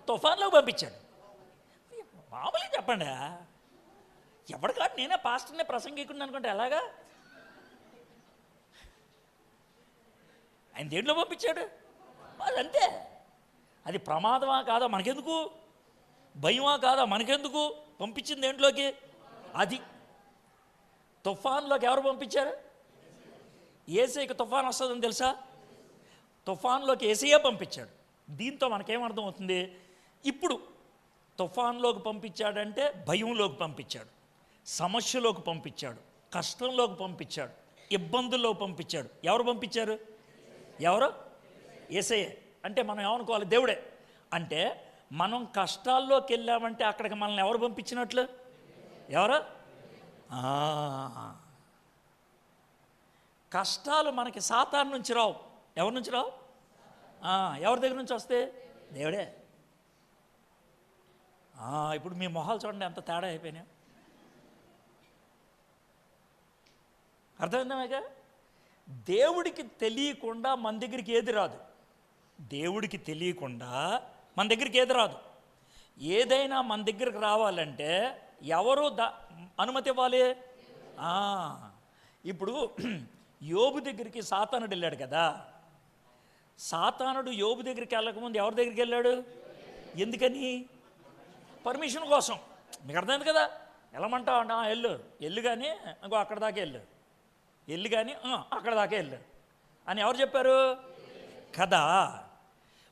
తుఫాన్లోకి పంపించాడు. మామూలుగా చెప్పండి, ఎవరికాడు నేనే పాస్టర్నే ప్రసంగికుండా అనుకుంటే ఎలాగా? ఆయన దేంట్లో పంపించాడు? అది అంతే. అది ప్రమాదమా కాదా మనకెందుకు, భయమా కాదా మనకెందుకు, పంపించింది దేంట్లోకి? అది తుఫాన్లోకి ఎవరు పంపించారు? యేసయ్యకి తుఫాన్ వస్తుందని తెలుసా? తుఫాన్లోకి యేసయ్యే పంపించాడు. దీంతో మనకేమర్థం అవుతుంది? ఇప్పుడు తుఫాన్లోకి పంపించాడంటే భయంలోకి పంపించాడు, సమస్యలోకి పంపించాడు, కష్టంలోకి పంపించాడు, ఇబ్బందుల్లోకి పంపించాడు. ఎవరు పంపించారు? ఎవరు? యేసయ్యే. అంటే మనం ఏమనుకోవాలి? దేవుడే. అంటే మనం కష్టాల్లోకి వెళ్ళామంటే అక్కడికి మనల్ని ఎవరు పంపించినట్లు? ఎవరు? కష్టాలు మనకి సాతాను నుంచి రావు. ఎవరి నుంచి రావు? ఎవరి దగ్గర నుంచి వస్తే? దేవుడే. ఇప్పుడు మీ మొహాలు చూడండి ఎంత తేడా అయిపోయినాయి. అర్థమైందా? దేవుడికి తెలియకుండా మన దగ్గరికి ఏది రాదు. దేవుడికి తెలియకుండా మన దగ్గరికి ఏది రాదు. ఏదైనా మన దగ్గరికి రావాలంటే ఎవరు అనుమతి ఇవ్వాలి? ఇప్పుడు యోబు దగ్గరికి సాతానుడు వెళ్ళాడు కదా. సాతానుడు యోబు దగ్గరికి వెళ్ళకముందు ఎవరి దగ్గరికి వెళ్ళాడు? ఎందుకని? పర్మిషన్ కోసం. మీకు అర్థమైంది కదా? వెళ్ళమంటావు అంట, వెళ్ళు కానీ ఇంకో అక్కడ దాకా వెళ్ళు కానీ అక్కడ దాకా వెళ్ళు అని ఎవరు చెప్పారు కదా?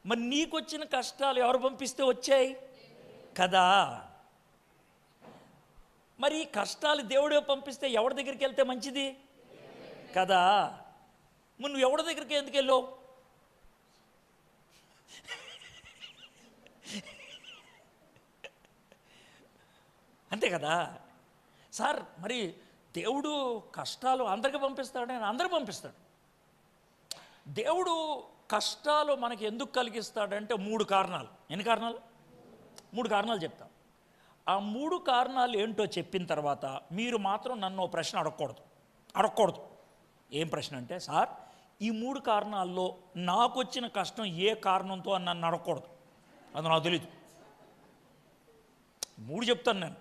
మరి నీకు వచ్చిన కష్టాలు ఎవరు పంపిస్తే వచ్చాయి కదా? మరి ఈ కష్టాలు దేవుడే పంపిస్తే ఎవరి దగ్గరికి వెళ్తే మంచిది కదా? మరి నువ్వు ఎవరి దగ్గరికి ఎందుకు వెళ్ళావు? అంతే కదా సార్. మరి దేవుడు కష్టాలు అందరికీ పంపిస్తాడు, ఆయన అందరూ పంపిస్తాడు. దేవుడు కష్టాలు మనకి ఎందుకు కలిగిస్తాడంటే 3 కారణాలు. ఎన్ని కారణాలు? 3 కారణాలు చెప్తాం. ఆ 3 కారణాలు ఏంటో చెప్పిన తర్వాత మీరు మాత్రం నన్ను ఓ ప్రశ్న అడగకూడదు. ఏం ప్రశ్న అంటే, సార్ ఈ 3 కారణాల్లో నాకు వచ్చిన కష్టం ఏ కారణంతో అని నన్ను అడగకూడదు. అది నాకు తెలీదు. 3 చెప్తాను నేను.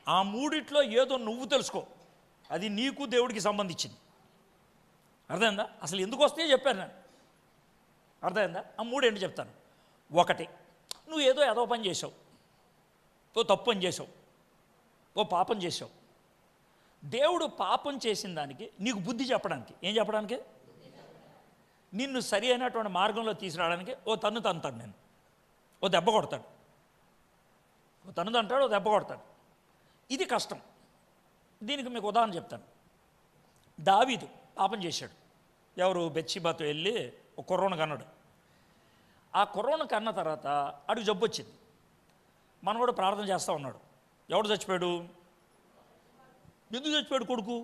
ఆ 3 ఏదో నువ్వు తెలుసుకో, అది నీకు దేవుడికి సంబంధించింది. అర్థమైందా? అసలు ఎందుకు వస్తే చెప్పాను నేను. అర్థమైందా? ఆ 3 ఏంటి చెప్తాను. 1, నువ్వు ఏదో పని చేసావు, ఓ తప్పు పని చేసావు, ఓ పాపం చేసావు. దేవుడు పాపం చేసిన దానికి నీకు బుద్ధి చెప్పడానికి, ఏం చెప్పడానికి? నిన్ను సరి అయినటువంటి మార్గంలో తీసుకురావడానికి ఓ తన్ను తంతాడు, నేను ఓ దెబ్బ కొడతాడు, ఓ తన్ను తంటాడు, ఓ దెబ్బ కొడతాడు. ఇది కష్టం. దీనికి మీకు ఉదాహరణ చెప్తాను. దావీదు పాపం చేశాడు. ఎవరు? బెత్షెబాతో వెళ్ళి ఒక కుర్రోను కన్నాడు. ఆ కుర్రోను కన్న తర్వాత అడుగు జబ్బు వచ్చింది. మనం కూడా ప్రార్థన చేస్తూ ఉన్నాడు. ఎవడు చచ్చిపోయాడు? ఎందుకు చచ్చిపోయాడు? కొడుకు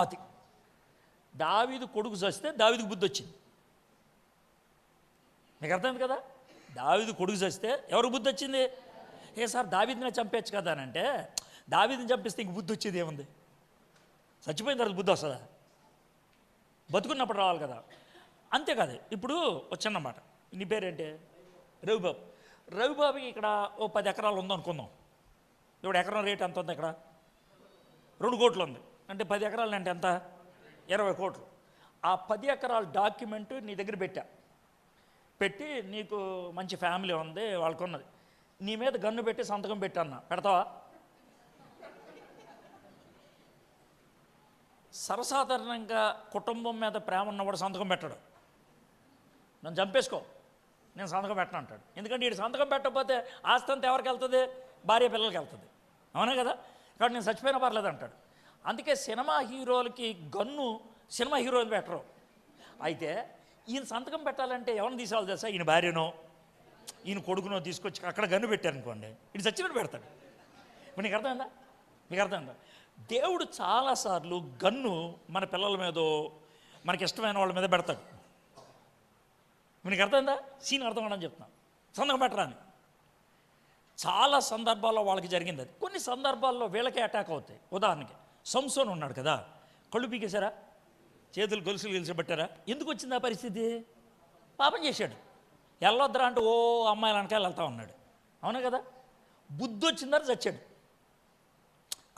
ఆతి. దావీదు కొడుకు చస్తే దావీదుకు బుద్ధి వచ్చింది. మీకు అర్థమైంది కదా? దావీదు కొడుకు చస్తే ఎవరికి బుద్ధి వచ్చింది? సార్ దావీదునే చంపేచ్చు కదా అని అంటే, దావీదుని చంపిస్తే ఇంక బుద్ధి వచ్చేది ఏముంది? చచ్చిపోయిన తర్వాత బుద్ధి వస్తుందా? బతుకున్నప్పుడు రావాలి కదా. అంతేకాదు. ఇప్పుడు చిన్న మాట, నీ పేరేంటి? రవిబాబు. రవిబాబుకి ఇక్కడ ఓ 10 ఎకరాలు ఉందనుకుందాం. ఇప్పుడు ఎకరం రేట్ ఎంత ఉంది? ఇక్కడ 2 కోట్లు ఉంది. అంటే 10 ఎకరాలు అంటే ఎంత? 20 కోట్లు. ఆ 10 ఎకరాల డాక్యుమెంట్ నీ దగ్గర పెట్టి నీకు మంచి ఫ్యామిలీ ఉంది, వాళ్ళకు ఉన్నది, నీ మీద గన్ను పెట్టి సంతకం పెట్టన్నా, పెడతావా? సర్వసాధారణంగా కుటుంబం మీద ప్రేమ ఉన్నవాడు సంతకం పెట్టడు. నన్ను చంపేసుకో, నేను సంతకం పెట్టను అంటాడు. ఎందుకంటే వీడు సంతకం పెట్టకపోతే ఆస్తి అంతా ఎవరికి వెళ్తుంది? భార్య పిల్లలకి వెళ్తుంది. అవునా కదా? కాబట్టి నేను చచ్చిపోయినా పర్లేదు అంటాడు. అందుకే సినిమా హీరోలకి గన్ను సినిమా హీరోలు పెట్టరు. అయితే ఈయన సంతకం పెట్టాలంటే ఎవరిని తీసుకోవాలి తెలుసా? ఈయన భార్యనో ఈయన కొడుకునో తీసుకొచ్చి అక్కడ గన్ను పెట్టారనుకోండి, ఇది చచ్చినట్టు పెడతాడు. ఇప్పుడు నీకు అర్థమైందా? మీకు అర్థమైందా? దేవుడు చాలాసార్లు గన్ను మన పిల్లల మీదో మనకి ఇష్టమైన వాళ్ళ మీద పెడతాడు. మీకు అర్థమైందా? సీన్ అర్థం అని చెప్తున్నాను. సంతకం పెట్టరా అని చాలా సందర్భాల్లో వాళ్ళకి జరిగింది. అది కొన్ని సందర్భాల్లో వీళ్ళకే అటాక్ అవుతాయి. ఉదాహరణకి సంసోన్ ఉన్నాడు కదా, కళ్ళు పీకేశారా, చేతులు గొలుసులు గెలిచబెట్టారా? ఎందుకు వచ్చింది ఆ పరిస్థితి? పాపం చేశాడు. వెళ్ళొద్దరా అంటే ఓ అమ్మాయిలు వెనకాల వెళ్తా ఉన్నాడు. అవునా కదా? బుద్ధి వచ్చిన తర్వాత చచ్చాడు.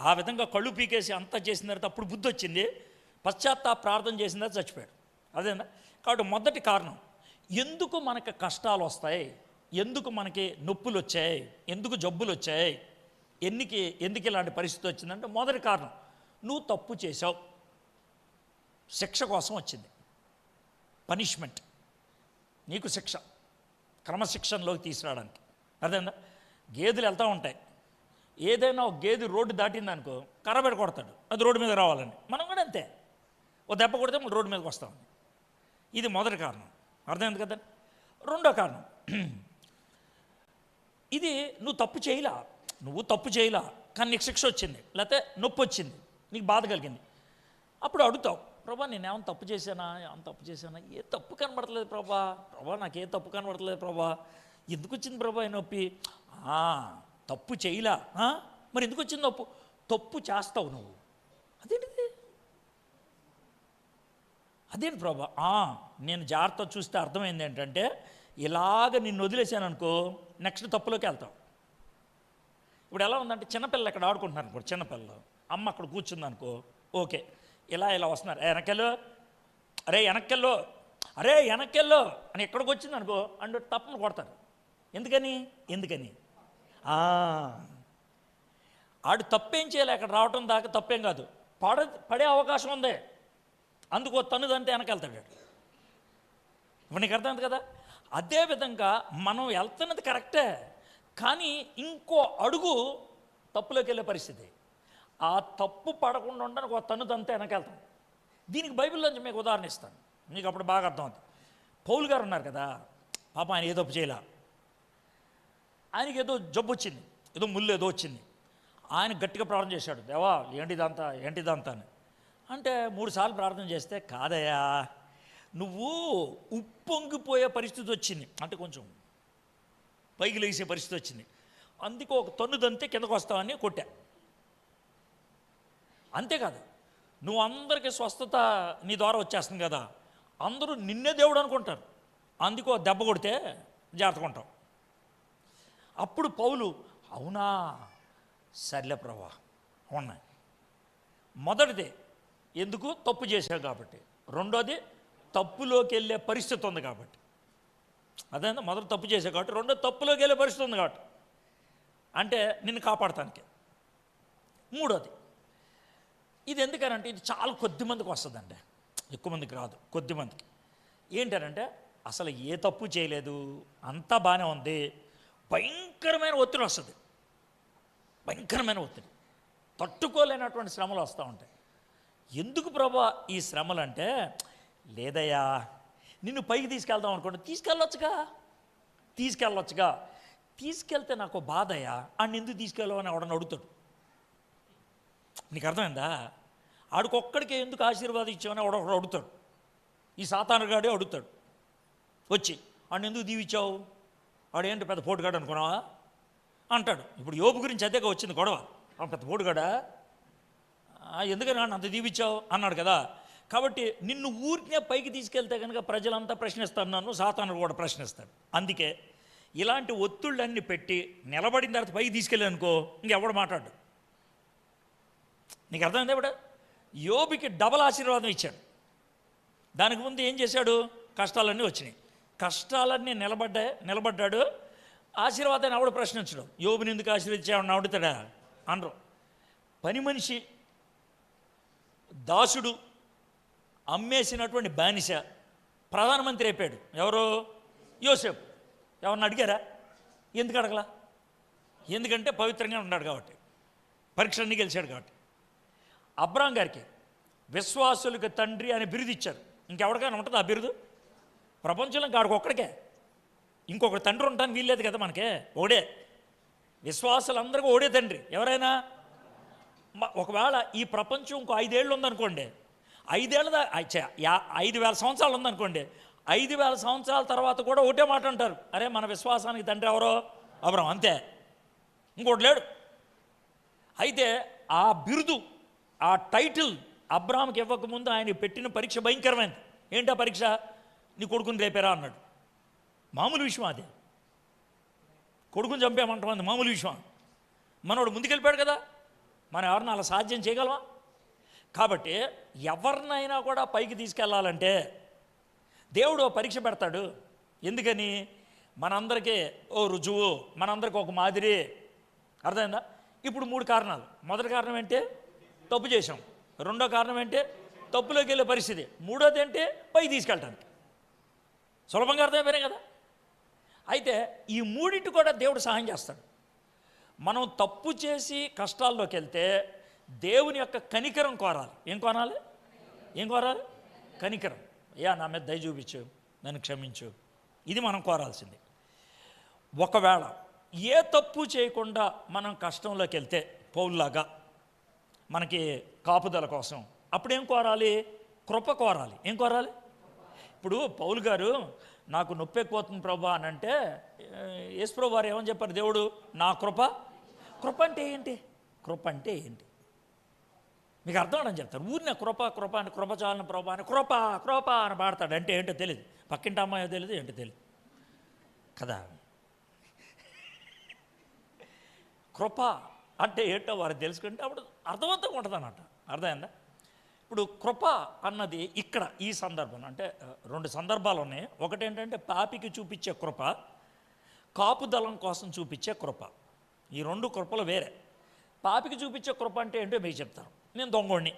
ఆ విధంగా కళ్ళు పీకేసి అంతా చేసిన తర్వాత అప్పుడు బుద్ధి వచ్చింది, పశ్చాత్తాప ప్రార్థన చేసిన తర్వాత చచ్చిపోయాడు. అదేనా? కాబట్టి మొదటి కారణం, ఎందుకు మనకి కష్టాలు వస్తాయి, ఎందుకు మనకి నొప్పులు వచ్చాయి, ఎందుకు జబ్బులు వచ్చాయి, ఎందుకు ఇలాంటి పరిస్థితి వచ్చిందంటే మొదటి కారణం, నువ్వు తప్పు చేసావు, శిక్ష కోసం వచ్చింది. పనిష్మెంట్, నీకు శిక్ష, క్రమశిక్షణలోకి తీసుకురావడానికి. అదేనా? గేదెలు వెళ్తూ ఉంటాయి, ఏదైనా ఒక గేదె రోడ్డు దాటిందనుకో కర్రబెట్టి కొడతాడు, అది రోడ్డు మీద రావాలని. మనం కూడా అంతే, ఓ దెబ్బ కొడితే మనం రోడ్డు మీదకి వస్తాం. ఇది మొదటి కారణం, అర్థమైంది కదా? రెండో కారణం, ఇది నువ్వు తప్పు చేయలా కానీ నీకు శిక్ష వచ్చింది, లేకపోతే నొప్పి వచ్చింది, నీకు బాధ కలిగింది. అప్పుడు అడుగుతావు, ప్రభా నేనేమన్నా తప్పు చేశానా, ఏమన్నా తప్పు చేశానా, ఏ తప్పు కనబడతలేదు ప్రభా, నాకు ఏ తప్పు కనబడతలేదు ప్రభా, ఎందుకు వచ్చింది ప్రభా ఈ నొప్పి? తప్పు చేయలా, మరి ఎందుకు వచ్చింది నొప్పు? తప్పు చేస్తావు నువ్వు. అదేంటి ప్రభా? నేను జాగ్రత్త చూస్తే అర్థమైంది ఏంటంటే, ఇలాగ నిన్ను వదిలేశాను అనుకో నెక్స్ట్ తప్పులోకి వెళ్తావు. ఇప్పుడు ఎలా ఉందంటే, చిన్నపిల్లలు ఎక్కడ ఆడుకుంటున్నారు అనుకో, చిన్నపిల్లలు అమ్మ అక్కడ కూర్చుంది అనుకో, ఓకే, ఇలా వస్తున్నారు, వెనకెళ్ళు, అరే వెనక్కెళ్ళు అని ఎక్కడికి వచ్చింది అనుకో అండ్ తప్పని కొడతారు. ఎందుకని ఆడు తప్పేం చేయాలి, అక్కడ రావటం దాకా తప్పేం కాదు, పడే అవకాశం ఉంది, అందుకో తన్నుదంటే వెనకెళ్తాడు. ఇప్పుడు నీకు అర్థమైంది కదా? అదేవిధంగా మనం వెళ్తున్నది కరెక్టే, కానీ ఇంకో అడుగు తప్పులోకి వెళ్ళే పరిస్థితి. ఆ తప్పు పడకుండా ఉండడానికి ఒక తన్నుదంతే వెనకెళ్తాం. దీనికి బైబిల్లోంచి మీకు ఉదాహరణ ఇస్తాను, మీకు అప్పుడు బాగా అర్థమవుతుంది. పౌలు గారు ఉన్నారు కదా, పాప ఆయన ఏ తప్పు చేయలే, ఆయనకి ఏదో జబ్బు వచ్చింది, ఏదో ముళ్ళు ఏదో వచ్చింది. ఆయన గట్టిగా ప్రార్థన చేశాడు, దేవా ఏంటిదంతా అని. అంటే 3 సార్లు ప్రార్థన చేస్తే, కాదయ్యా నువ్వు ఉప్పొంగిపోయే పరిస్థితి వచ్చింది, అంటే కొంచెం పైకి లేసే పరిస్థితి వచ్చింది, అందుకే ఒక తన్నుదంతే కిందకు వస్తావని కొట్టా. అంతేకాదు, నువ్వు అందరికీ స్వస్థత నీ ద్వారా వచ్చేస్తుంది కదా, అందరూ నిన్నే దేవుడు అనుకుంటారు, అందుకో దెబ్బ కొడితే జాగ్రత్తగా ఉంటావు. అప్పుడు పౌలు, అవునా సర్లే ప్రభా ఉన్నాయి. మొదటిది ఎందుకు? తప్పు చేశావు కాబట్టి. రెండోది తప్పులోకి వెళ్ళే పరిస్థితి ఉంది కాబట్టి. అదే మొదటి తప్పు చేసావు కాబట్టి, రెండో తప్పులోకి వెళ్ళే పరిస్థితి ఉంది కాబట్టి, అంటే నిన్ను కాపాడటానికి. మూడోది, ఇది ఎందుకనంటే ఇది చాలా కొద్ది మందికి వస్తుందండి, ఎక్కువ మందికి రాదు, కొద్ది మందికి. ఏంటనంటే అసలు ఏ తప్పు చేయలేదు, అంతా బాగానే ఉంది, భయంకరమైన ఒత్తిడి వస్తుంది, భయంకరమైన ఒత్తిడి, తట్టుకోలేనటువంటి శ్రమలు వస్తూ ఉంటాయి. ఎందుకు ప్రభా ఈ శ్రమలు అంటే, లేదయ్యా నిన్ను పైకి తీసుకెళ్దాం అనుకోండి, తీసుకెళ్ళొచ్చుగా, తీసుకెళ్తే నాకు బాధయ్యా, ఆడిని ఎందుకు తీసుకెళ్ళావు అని ఎవడని అడుగుతాడు. నీకు అర్థమైందా? ఆడికొక్కడికే ఎందుకు ఆశీర్వాదం ఇచ్చావని ఎవడొకడు అడుగుతాడు. ఈ సాతానుగాడే అడుగుతాడు వచ్చి, ఆడిని ఎందుకు దీవిచ్చావు, ఆడేంటి పెద్ద పోటుగాడు అనుకున్నావా అంటాడు. ఇప్పుడు యోబు గురించి అదేగా వచ్చింది గొడవ, పెద్ద పోటుగాడా, ఎందుకని అంత దీవిచ్చావు అన్నాడు కదా. కాబట్టి నిన్ను ఊరికే పైకి తీసుకెళ్తే కనుక ప్రజలంతా ప్రశ్నిస్తాను, నన్ను సాతాను కూడా ప్రశ్నిస్తాడు. అందుకే ఇలాంటి ఒత్తిళ్ళన్నీ పెట్టి నిలబడిన తర్వాత పైకి తీసుకెళ్ళానుకో ఇంకెవడు మాట్లాడు. నీకు అర్థమైంది? ఇప్పుడు యోబుకి డబల్ ఆశీర్వాదం ఇచ్చాడు. దానికి ముందు ఏం చేశాడు? కష్టాలన్నీ వచ్చినాయి, కష్టాలన్నీ నిలబడ్డాడు. ఆశీర్వాదాన్ని ఆవిడ ప్రశ్నించడం, యోబుని ఎందుకు ఆశీర్వదించామని అడుగుతాడా అనరు. పని మనిషి, దాసుడు, అమ్మేసినటువంటి బానిస ప్రధానమంత్రి అయిపోయాడు. ఎవరు? యోసేపు. ఎవరిని అడిగారా? ఎందుకు అడగలా? ఎందుకంటే పవిత్రంగా ఉన్నాడు కాబట్టి, పరీక్షలన్నీ గెలిచాడు కాబట్టి. అబ్రాం గారికి విశ్వాసులకు తండ్రి అని బిరుదు ఇచ్చారు. ఇంకెవరికైనా ఉంటుంది ఆ బిరుదు? ప్రపంచంలో ఇంకాడికి ఒక్కడికే, ఇంకొకటి తండ్రి ఉంటాను వీల్లేదు కదా మనకే, ఒకడే. విశ్వాసులందరికీ ఒకడే తండ్రి. ఎవరైనా ఒకవేళ ఈ ప్రపంచం ఇంకో 5 ఏళ్ళు ఉందనుకోండి, 5,000 సంవత్సరాలు ఉందనుకోండి, 5,000 సంవత్సరాల తర్వాత కూడా ఒకటే మాట అంటారు, అరే మన విశ్వాసానికి తండ్రి ఎవరో అబ్రాం, అంతే, ఇంకోటి లేడు. అయితే ఆ బిరుదు, ఆ టైటిల్ అబ్రాంకి ఇవ్వకముందు ఆయన పెట్టిన పరీక్ష భయంకరమైంది. ఏంటా పరీక్ష? నీ కొడుకుని రేపేరా అన్నాడు. మామూలు విషయం అది. కొడుకుని చంపేమంటాం మామూలు విషయం. మనోడు ముందుకెళ్ళిపోయాడు కదా, మనం ఎవరిని అలా సాధ్యం చేయగలమా? కాబట్టి ఎవరినైనా కూడా పైకి తీసుకెళ్ళాలంటే దేవుడు పరీక్ష పెడతాడు. ఎందుకని? మనందరికీ ఓ రుజువు, మనందరికీ ఒక మాదిరి. అర్థమైందా? ఇప్పుడు 3 కారణాలు. మొదటి కారణం ఏంటి? తప్పు చేసాం. రెండో కారణం ఏంటి? తప్పులోకి వెళ్ళే పరిస్థితి. మూడోది ఏంటి? పైకి తీసుకెళ్ళటానికి. సులభంగా అర్థమైపోయినాయి కదా. అయితే ఈ మూడింటి కూడా దేవుడు సహాయం చేస్తాడు. మనం తప్పు చేసి కష్టాల్లోకి వెళ్తే దేవుని యొక్క కనికరం కోరాలి. ఏం కోరాలి? కనికరం. నా మీద దయ చూపించు, నన్ను క్షమించు, ఇది మనం కోరాల్సింది. ఒకవేళ ఏ తప్పు చేయకుండా మనం కష్టంలోకి వెళ్తే పౌలులాగా మనకి కాపుదల కోసం, అప్పుడేం కోరాలి? కృప కోరాలి. ఏం కోరాలి? ఇప్పుడు పౌలు గారు నాకు నొప్పి ఎక్కువవుతుంది ప్రభా అని అంటే యేసు ప్రభు వారు ఏమని చెప్పారు? దేవుడు నా కృప అంటే ఏంటి? కృప అంటే ఏంటి మీకు అర్థం అవడం చెప్తారు. ఊరినే కృప అని కృప చాలని ప్రభా అని కృప అని పాడతాడు. అంటే ఏంటో తెలియదు, పక్కింటి అమ్మాయో తెలియదు, ఏంటో తెలియదు కదా. కృప అంటే ఏంటో వారు తెలుసుకుంటే అప్పుడు అర్థవంతంగా ఉంటుంది అన్నమాట. అర్థమైందా? ఇప్పుడు కృప అన్నది ఇక్కడ ఈ సందర్భం అంటే 2 సందర్భాలు ఉన్నాయి. ఒకటి ఏంటంటే పాపికి చూపించే కృప, కాపుదలం కోసం చూపించే కృప. ఈ 2 కృపలు వేరే. పాపికి చూపించే కృప అంటే ఏంటో మీకు చెప్తాను. నేను దొంగోడిని,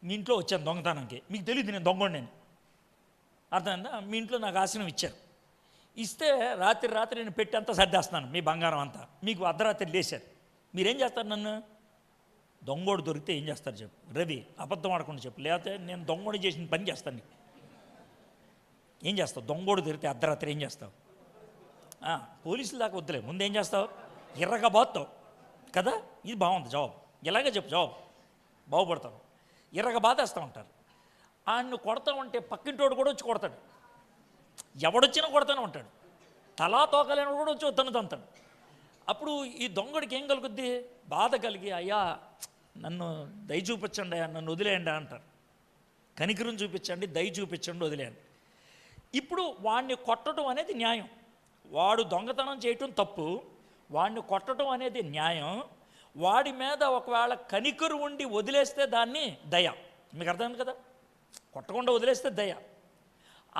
మీ ఇంట్లో వచ్చాను దొంగతనానికి, మీకు తెలియదు నేను దొంగోడిని. అర్థమైందా? మీ ఇంట్లో నాకు ఆశనం ఇచ్చారు, ఇస్తే రాత్రి నేను పెట్టి అంతా సర్దేస్తున్నాను మీ బంగారం అంతా. మీకు అర్ధరాత్రి లేచారు, మీరేం చేస్తారు? నన్ను దొంగోడు దొరికితే ఏం చేస్తారు చెప్పు? రవి అబద్ధం ఆడకుండా చెప్పు, లేకపోతే నేను దొంగోడు చేసిన పని చేస్తాను నీకు. ఏం చేస్తావు? దొంగోడు దొరికితే అర్ధరాత్రి ఏం చేస్తావు? పోలీసులు దాకా వద్దులే, ముందు ఏం చేస్తావు? ఎర్రగా బాగుతావు కదా. ఇది బాగుంది జవాబు, ఇలాగే చెప్పు జవాబు, బాగుపడతావు. ఎర్రగా బాధేస్తూ ఉంటారు. ఆయన్ను కొడతా ఉంటే పక్కింటోడు కూడా వచ్చి కొడతాడు, ఎవడొచ్చినా కొడతానే ఉంటాడు. తలా తోకలేని కూడా వచ్చి వద్దను తంతాడు. అప్పుడు ఈ దొంగడికి ఏం కలుగుద్ది? బాధ కలిగి, అయ్యా నన్ను దయ చూపించండి, నన్ను వదిలేయండి అంటారు. కనికరం చూపించండి, దయ చూపించండి, వదిలేయండి. ఇప్పుడు వాడిని కొట్టడం అనేది న్యాయం. వాడు దొంగతనం చేయటం తప్పు, వాడిని కొట్టడం అనేది న్యాయం. వాడి మీద ఒకవేళ కనికరు ఉండి వదిలేస్తే దాన్ని దయ. మీకు అర్థమైంది కదా? కొట్టకుండా వదిలేస్తే దయ.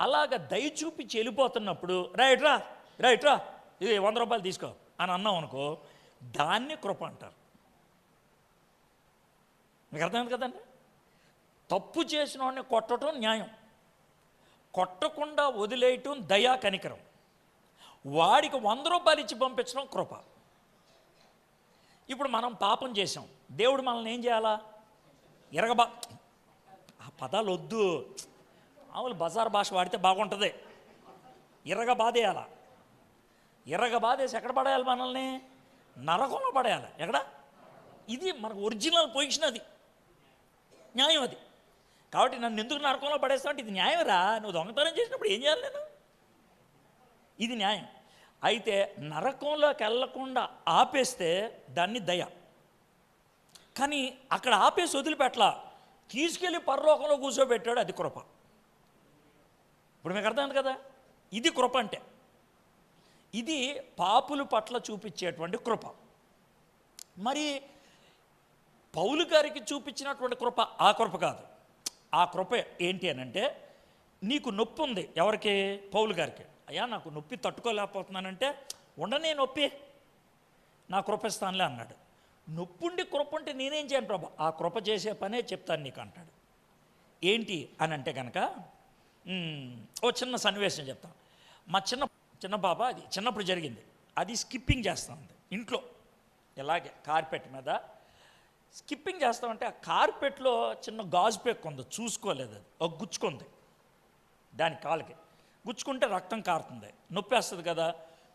అలాగ దయ చూపించి వెళ్ళిపోతున్నప్పుడు రైట్ రా ఇది 100 రూపాయలు తీసుకో అని అన్నాం అనుకో, దాన్ని కృప అంటారు. మీకు అర్థమైంది కదండి? తప్పు చేసిన వాడిని కొట్టడం న్యాయం, కొట్టకుండా వదిలేయటం దయా కనికరం. వాడికి 100 రూపాయలు ఇచ్చి పంపించడం కృప. ఇప్పుడు మనం పాపం చేసాం, దేవుడు మనల్ని ఏం చేయాలా? ఆ పదాలు వద్దు, మామూలు బజార్ భాష వాడితే బాగుంటుంది. బాధేయాలా? బాధేసి ఎక్కడ పడేయాలి? మనల్ని నరకంలో పడేయాలి. ఎక్కడ? ఇది మనకు ఒరిజినల్ పొజిషన్, అది న్యాయం. అది కాబట్టి నన్ను ఎందుకు నరకంలో పడేస్తావు అంటే ఇది న్యాయం రా. నువ్వు దొంగతనం చేసినప్పుడు ఏం చేయాలి నేను? ఇది న్యాయం. అయితే నరకంలోకి వెళ్ళకుండా ఆపేస్తే దాన్ని దయ. కానీ అక్కడ ఆపేసి వదిలిపెట్టలా, తీసుకెళ్ళి పరలోకంలో కూర్చోబెట్టాడు, అది కృప. ఇప్పుడు మీకు అర్థమైంది కదా? ఇది కృప అంటే. ఇది పాపుల పట్ల చూపించేటువంటి కృప. మరి పౌలు గారికి చూపించినటువంటి కృప ఆ కృప కాదు. ఆ కృప ఏంటి అని అంటే, నీకు నొప్పి ఉంది. ఎవరికి? పౌలు గారికి. అయ్యా నాకు నొప్పి తట్టుకోలేకపోతున్నానంటే, ఉండనే నొప్పి, నా కృప ఇస్తానులే అన్నాడు. నొప్పుండి కృప ఉంటే నేనేం చేయను ప్రభా? ఆ కృప చేసే పనే చెప్తాను నీకు అంటాడు. ఏంటి అని అంటే కనుక ఓ చిన్న సన్నివేశం చెప్తాను. మా చిన్న పాప, అది చిన్నప్పుడు జరిగింది. అది స్కిప్పింగ్ చేస్తూ ఉంది ఇంట్లో, ఇలాగే కార్పెట్ మీద స్కిప్పింగ్ చేస్తామంటే ఆ కార్పెట్లో చిన్న గాజు పెక్కు ఉంది, చూసుకోలేదు. అది ఒక గుచ్చుకుంది, దాని కాలుకి గుచ్చుకుంటే రక్తం కారుతుంది, నొప్పి వస్తుంది కదా.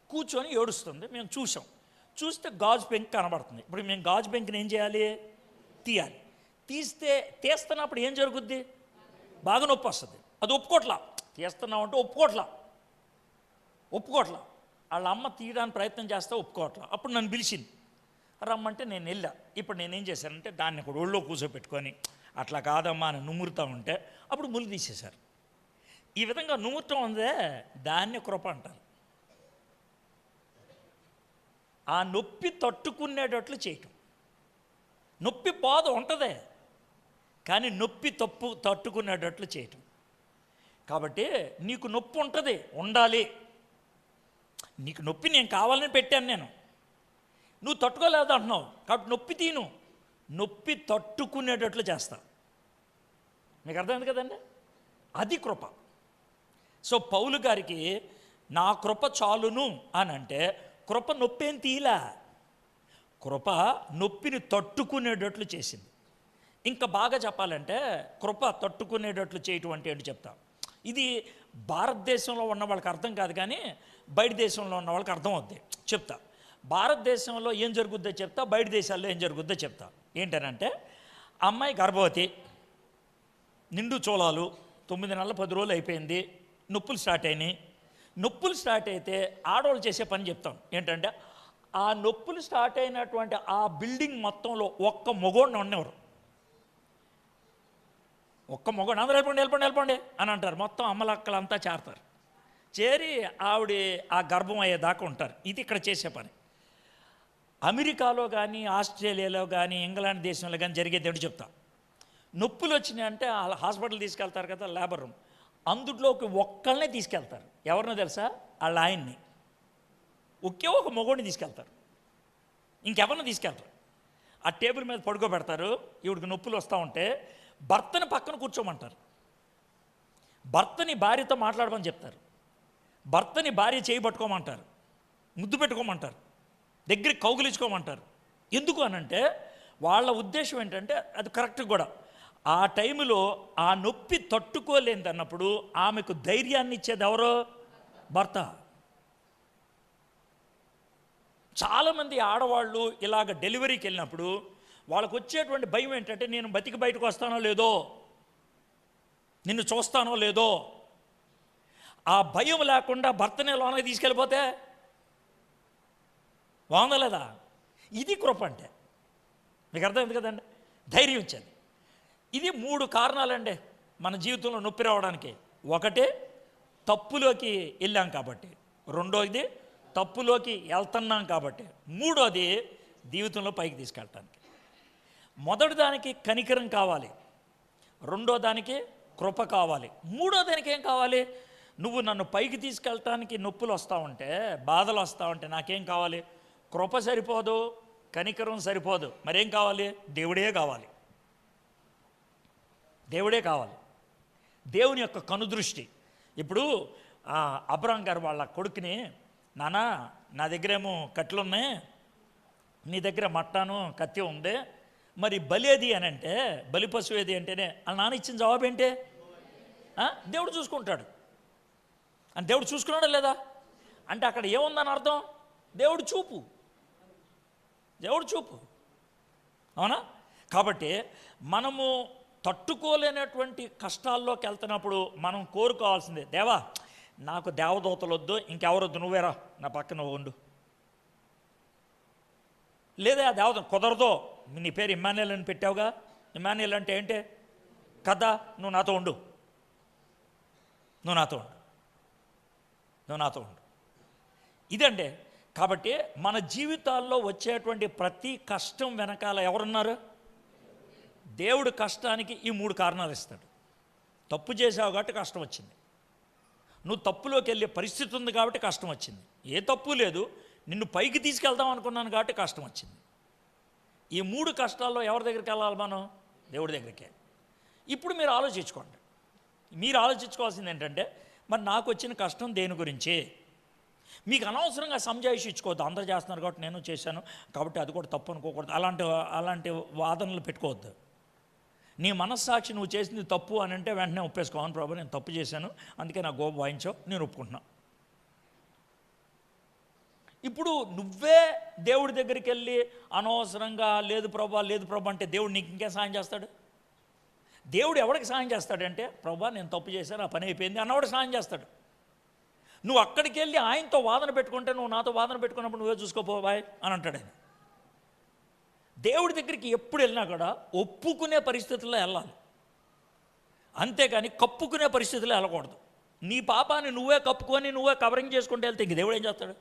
కూర్చొని ఏడుస్తుంది. మేము చూస్తే గాజు పెంకు కనబడుతుంది. ఇప్పుడు మేము గాజు పెంకుని ఏం చేయాలి? తీయాలి. తీస్తున్నప్పుడు ఏం జరుగుద్ది? బాగా నొప్పి వస్తుంది. అది ఒప్పుకోట్లా. తీస్తున్నామంటే ఒప్పుకోట్లా. వాళ్ళ అమ్మ తీయడానికి ప్రయత్నం చేస్తే ఒప్పుకోవట్లా. అప్పుడు నన్ను పిలిచింది, రమ్మంటే నేను వెళ్ళా. ఇప్పుడు నేనేం చేశానంటే దాన్ని ఒక ఒళ్ళో కూర్చోపెట్టుకొని అట్లా కాదమ్మా అని నుమురుతూ ఉంటే అప్పుడు ముళ్ళు తీసేశారు. ఈ విధంగా నూరటం ఉందే, దాన్ని కృప అంటారు. ఆ నొప్పి తట్టుకునేటట్లు చేయటం. నొప్పి బాధ ఉంటుందే, కానీ నొప్పి తట్టుకునేటట్లు చేయటం. కాబట్టి నీకు నొప్పి ఉంటుంది, ఉండాలి. నీకు నొప్పి నేను కావాలని పెట్టాను, నువ్వు తట్టుకోలేదు అంటున్నావు, కాబట్టి నొప్పి తీను, నొప్పి తట్టుకునేటట్లు చేస్తా. మీకు అర్థమైంది కదండి? అది కృప. సో పౌలు గారికి నా కృప చాలును అని అంటే, కృప నొప్పేం తీలా, కృప నొప్పిని తట్టుకునేటట్లు చేసింది. ఇంకా బాగా చెప్పాలంటే కృప తట్టుకునేటట్లు చేయటం అంటే ఏంటి చెప్తా. ఇది భారతదేశంలో ఉన్న వాళ్ళకి అర్థం కాదు, కానీ బయట దేశంలో ఉన్న వాళ్ళకి అర్థం అవుద్ది. చెప్తా. భారతదేశంలో ఏం జరుగుద్దో చెప్తా, బయట దేశాల్లో ఏం జరుగుద్దో చెప్తా. ఏంటనంటే, అమ్మాయి గర్భవతి, నిండు చోళాలు, 9 నెలల 10 రోజులు అయిపోయింది, నొప్పులు స్టార్ట్ అయినాయి. నొప్పులు స్టార్ట్ అయితే ఆడవాళ్ళు చేసే పని చెప్తాం. ఏంటంటే, ఆ నొప్పులు స్టార్ట్ అయినటువంటి ఆ బిల్డింగ్ మొత్తంలో ఒక్క మగోడిని ఉన్నవారు, ఒక్క మగోడు, అందరూ వెళ్ళిపోండి అని అంటారు. మొత్తం అమ్మలక్కలంతా చేరతారు. చేరి ఆవిడ ఆ గర్భం అయ్యేదాకా ఉంటారు. ఇది ఇక్కడ చేసే పని. అమెరికాలో కానీ, ఆస్ట్రేలియాలో కానీ, ఇంగ్లాండ్ దేశంలో కానీ జరిగేది ఏంటో చెప్తా. నొప్పులు వచ్చినాయి అంటే హాస్పిటల్ తీసుకెళ్తారు కదా, లేబర్ రూమ్, అందులోకి ఒక్కళ్ళనే తీసుకెళ్తారు. ఎవరినో తెలుసా? వాళ్ళ ఆయన్ని, ఒకే ఒక మగోడిని తీసుకెళ్తారు, ఇంకెవరిని తీసుకెళ్తారు. ఆ టేబుల్ మీద పడుకోబెడతారు. ఈవిడికి నొప్పులు వస్తూ ఉంటే భర్తని పక్కన కూర్చోమంటారు, భర్తని భార్యతో మాట్లాడమని చెప్తారు, భర్తని భార్య చేయి పట్టుకోమంటారు, ముద్దు పెట్టుకోమంటారు, దగ్గరికి కౌగిలించుకోమంటారు. ఎందుకు అనంటే వాళ్ళ ఉద్దేశం ఏంటంటే, అది కరెక్ట్ కూడా, ఆ టైంలో ఆ నొప్పి తట్టుకోలేనిది అన్నప్పుడు ఆమెకు ధైర్యాన్ని ఇచ్చేది ఎవరో? భర్త. చాలామంది ఆడవాళ్ళు ఇలాగ డెలివరీకి వెళ్ళినప్పుడు వాళ్ళకు వచ్చేటువంటి భయం ఏంటంటే, నేను బతికి బయటకు వస్తానో లేదో, నిన్ను చూస్తానో లేదో. ఆ భయం లేకుండా భర్తనే లోనకి తీసుకెళ్ళిపోతే బాగుందా లేదా? ఇది కృప అంటే. మీకు అర్థమైంది కదండి? ధైర్యం ఇచ్చేది. ఇది 3 కారణాలండి మన జీవితంలో నొప్పి రావడానికి. ఒకటి, తప్పులోకి వెళ్ళాం కాబట్టి. రెండోది, తప్పులోకి వెళ్తున్నాం కాబట్టి. మూడోది, జీవితంలో పైకి తీసుకెళ్ళటానికి. మొదటి దానికి కనికరం కావాలి, రెండో దానికి కృప కావాలి, మూడో దానికి ఏం కావాలి? నువ్వు నన్ను పైకి తీసుకెళ్ళటానికి నొప్పులు వస్తూ ఉంటే, బాధలు వస్తూ ఉంటే నాకేం కావాలి? కృప సరిపోదు, కనికరం సరిపోదు, మరేం కావాలి? దేవుడే కావాలి. దేవుడే కావాలి. దేవుని యొక్క కనుదృష్టి. ఇప్పుడు అబ్రాం గారు వాళ్ళ కొడుకుని, నాన్న నా దగ్గరేమో కట్లు ఉన్నాయి, నీ దగ్గర మట్టాను కత్తి ఉంది, మరి బలేది అని అంటే, బలి పశువు ఏది అంటేనే వాళ్ళ నాన్న ఇచ్చిన జవాబు ఏంటి? దేవుడు చూసుకుంటాడు అని. దేవుడు చూసుకున్నాడా లేదా అంటే అక్కడ ఏముందని అర్థం? దేవుడు చూపు, దేవుడు చూపు. అవునా? కాబట్టి మనము తట్టుకోలేనటువంటి కష్టాల్లోకి వెళ్తున్నప్పుడు మనం కోరుకోవాల్సిందే, దేవా నాకు దేవదూతలు వద్దు, ఇంకెవరొద్దు, నువ్వేరా నా పక్కన ఉండు. లేదా ఆ దేవత కుదరదో, నీ పేరు ఇమ్మాన్యుయల్ అని పెట్టావుగా, ఇమ్మాన్యుయల్ అంటే ఏంటి కదా, నువ్వు నాతో ఉండు, నువ్వు నాతో ఉండు, నువ్వు నాతో ఉండు. ఇదండి. కాబట్టి మన జీవితాల్లో వచ్చేటువంటి ప్రతి కష్టం వెనకాల ఎవరున్నారు? దేవుడు కష్టానికి ఈ 3 కారణాలు ఇస్తాడు. తప్పు చేసావు కాబట్టి కష్టం వచ్చింది, నువ్వు తప్పులోకి వెళ్ళే పరిస్థితి ఉంది కాబట్టి కష్టం వచ్చింది, ఏ తప్పు లేదు, నిన్ను పైకి తీసుకెళ్దాం అనుకున్నాను కాబట్టి కష్టం వచ్చింది. ఈ 3 కష్టాల్లో ఎవరి దగ్గరికి వెళ్ళాలి మనం? దేవుడి దగ్గరికే. ఇప్పుడు మీరు ఆలోచించుకోండి. మీరు ఆలోచించుకోవాల్సింది ఏంటంటే, మరి నాకు వచ్చిన కష్టం దేని గురించి? మీకు అనవసరంగా సంజాయిషి ఇచ్చుకోవద్దు. అందరూ చేస్తున్నారు కాబట్టి నేను చేశాను కాబట్టి అది కూడా తప్పు అనుకోకూడదు. అలాంటి వాదనలు పెట్టుకోవద్దు. నీ మనస్సాక్షి నువ్వు చేసింది తప్పు అని అంటే వెంటనే ఒప్పేసుకోవాలి. ప్రభు నేను తప్పు చేశాను, అందుకే నా గోప వాయించావు, నేను ఒప్పుకుంటున్నా. ఇప్పుడు నువ్వే దేవుడి దగ్గరికి వెళ్ళి అనవసరంగా లేదు ప్రభా అంటే దేవుడు నీకు ఇంకేం సాయం చేస్తాడు? దేవుడు ఎవరికి సాయం చేస్తాడంటే, ప్రభా నేను తప్పు చేశాను, ఆ పని అయిపోయింది అన్నవాడు సాయం చేస్తాడు. నువ్వు అక్కడికి వెళ్ళి ఆయనతో వాదన పెట్టుకుంటే, నువ్వు నాతో వాదన పెట్టుకున్నప్పుడు నువ్వే చూసుకోపో బాయ్ అని అంటాడు ఆయన. దేవుడి దగ్గరికి ఎప్పుడు వెళ్ళినా కూడా ఒప్పుకునే పరిస్థితుల్లో వెళ్ళాలి, అంతేకాని కప్పుకునే పరిస్థితుల్లో వెళ్ళకూడదు. నీ పాపాన్ని నువ్వే కప్పుకొని నువ్వే కవరింగ్ చేసుకుంటూ వెళ్తే ఇంక దేవుడు ఏం చేస్తాడు?